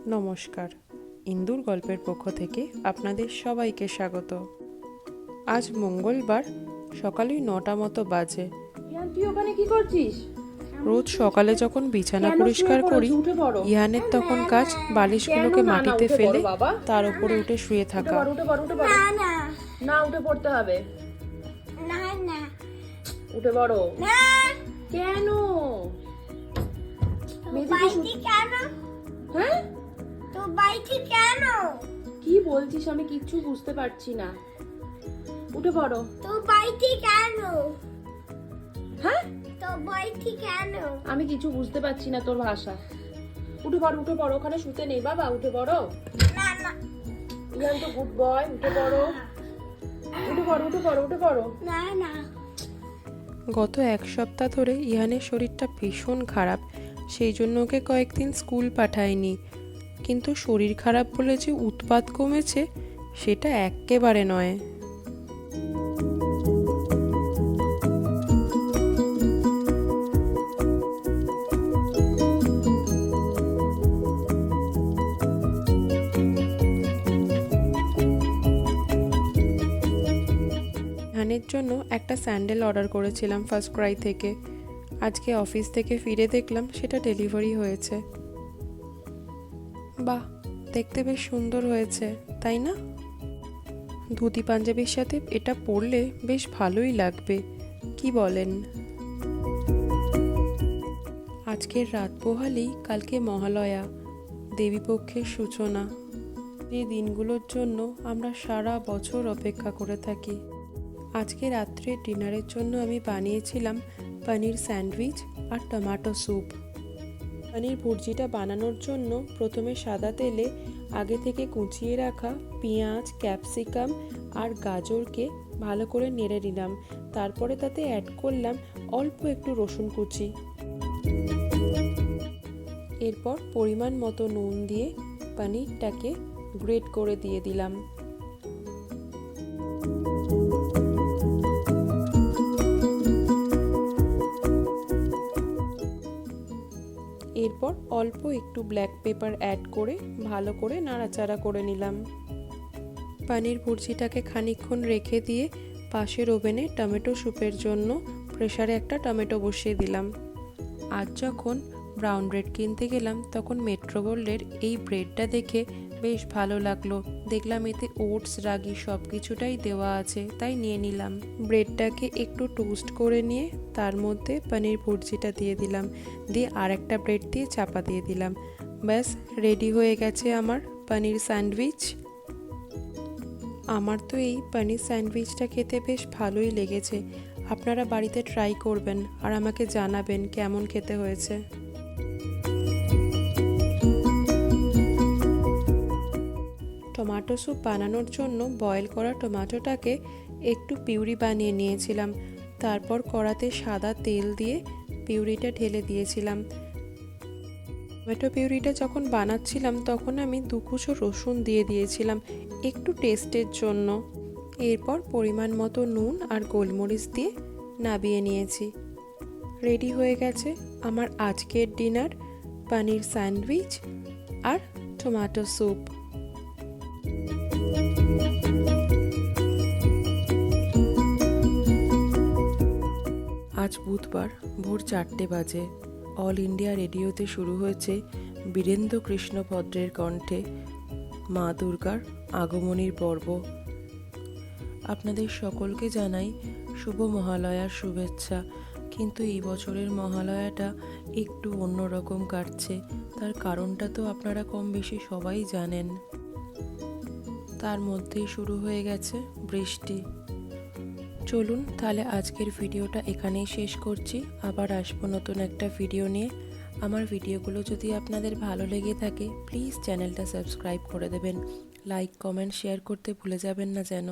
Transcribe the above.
নমস্কার, ইন্দুর গল্পের পক্ষ থেকে আপনাদের সবাইকে স্বাগত। আজ মঙ্গলবার সকালে 9টা মতো বাজে। তুই ওখানে কি করছিস? রোজ সকালে যখন বিছানা পরিষ্কার করি, ইহানের তখন কাজ বালিশগুলোকে মাটিতে ফেলে তার উপরে উঠে শুয়ে থাকা। না, উঠে পড়তে হবে। উঠে পড়ো। কেন? হ্যাঁ, তো বাইটি কেন? কি বলছিস আমি কিচ্ছু বুঝতে পারছি না। উঠে পড়ো। তো বাইটি কেন? হ্যাঁ, তো বাইটি কেন? আমি কিছু বুঝতে পারছি না তোর ভাষা। উঠে পড়ো, উঠে পড়ো, ওখানে শুতে নেই বাবা, উঠে পড়ো। না না ইয়ান তো গুড বয়, উঠে পড়ো। উঠে পড়ো, উঠে পড়ো, উঠে পড়ো। না না গত 1 সপ্তাহ ধরে ইহানের শরীরটা ভীষণ খারাপ, সেই জন্য ওকে কয়েকদিন স্কুল পাঠায়নি। কিন্তু শরীর খারাপ বলে যে উৎপাত কমেছে সেটা এক্কেবারে নয়। ইহানের জন্য একটা স্যান্ডেল অর্ডার করেছিলাম ফার্স্ট ক্রাই থেকে। আজকে অফিস থেকে ফিরে দেখলাম সেটা ডেলিভারি হয়েছে। বাহ, দেখতে বেশ সুন্দর হয়েছে, তাই না? ধুতি পাঞ্জাবির সাথে এটা পরলে বেশ ভালোই লাগবে, কি বলেন? আজকের রাত পোহালেই কালকে মহালয়া, দেবীপক্ষের সূচনা। এই দিনগুলোর জন্য আমরা সারা বছর অপেক্ষা করে থাকি। আজকে রাত্রে ডিনারের জন্য আমি বানিয়েছিলাম পনির স্যান্ডউইচ আর টমেটো স্যুপ। পনির ভুর্জিটা বানানোর জন্য প্রথমে সাদা তেলে আগে থেকে কুচিয়ে রাখা পেঁয়াজ, ক্যাপসিকাম আর গাজরকে ভালো করে নেড়ে নিলাম। তারপরে তাতে অ্যাড করলাম অল্প একটু রসুন কুচি। এরপর পরিমাণ মতো নুন দিয়ে পনিরটাকে গ্রেট করে দিয়ে দিলাম। এরপর অল্প একটু ব্ল্যাক পেপার অ্যাড করে ভালো করে নাড়াচাড়া করে নিলাম। পনির ভুর্জিটাকে খানিকক্ষণ রেখে দিয়ে পাশের ওভেনে টমেটো স্যুপের জন্য প্রেসারে একটা টমেটো বসিয়ে দিলাম। আজ যখন ব্রাউন ব্রেড কিনতে গেলাম তখন মেট্রো গোল্ডের এই ব্রেডটা দেখে বেশ ভালো লাগলো। দেখলাম এতে ওটস, রাগি সব কিছুটাই দেওয়া আছে, তাই নিয়ে নিলাম। ব্রেডটাকে একটু টোস্ট করে নিয়ে তার মধ্যে পনির ভুর্জিটা দিয়ে দিলাম, দিয়ে আর একটা ব্রেড দিয়ে চাপা দিয়ে দিলাম। ব্যাস রেডি হয়ে গেছে আমার পনির স্যান্ডউইচ। আমার তো এই পনির স্যান্ডউইচটা খেতে বেশ ভালোই লেগেছে। আপনারা বাড়িতে ট্রাই করবেন আর আমাকে জানাবেন কেমন খেতে হয়েছে। টমেটো স্যুপ বানানোর জন্য বয়েল করা টমেটোটাকে একটু পিউরি বানিয়ে নিয়েছিলাম। তারপর কড়াতে সাদা তেল দিয়ে পিউরিটা ঢেলে দিয়েছিলাম। টমেটো পিউরিটা যখন বানাচ্ছিলাম তখন আমি 2 কুচো রসুন দিয়ে দিয়েছিলাম একটু টেস্টের জন্য। এরপর পরিমাণ মতো নুন আর গোলমরিচ দিয়ে নাবিয়ে নিয়েছি। রেডি হয়ে গেছে আমার আজকের ডিনার, পনির স্যান্ডউইচ আর টমেটো স্যুপ। আজ বুধবার ভোর 4টে বাজে অল ইন্ডিয়া রেডিওতে শুরু হয়েছে বীরেন্দ্র কৃষ্ণ ভদ্রের কণ্ঠে মা দুর্গার আগমনীর পর্ব। আপনাদের সকলকে জানাই শুভ মহালয়ার শুভেচ্ছা। কিন্তু এই বছরের মহালয়াটা একটু অন্যরকম কাটছে, তার কারণটা তো আপনারা কম বেশি সবাই জানেন। তার মধ্যেই শুরু হয়ে গেছে বৃষ্টি। চলুন তাহলে আজকের ভিডিওটা এখানেই শেষ করছি। আবার আসবো নতুন একটা ভিডিও নিয়ে। আমার ভিডিওগুলো যদি আপনাদের ভালো লেগে থাকে প্লিজ চ্যানেলটা সাবস্ক্রাইব করে দেবেন। লাইক, কমেন্ট, শেয়ার করতে ভুলে যাবেন না যেন।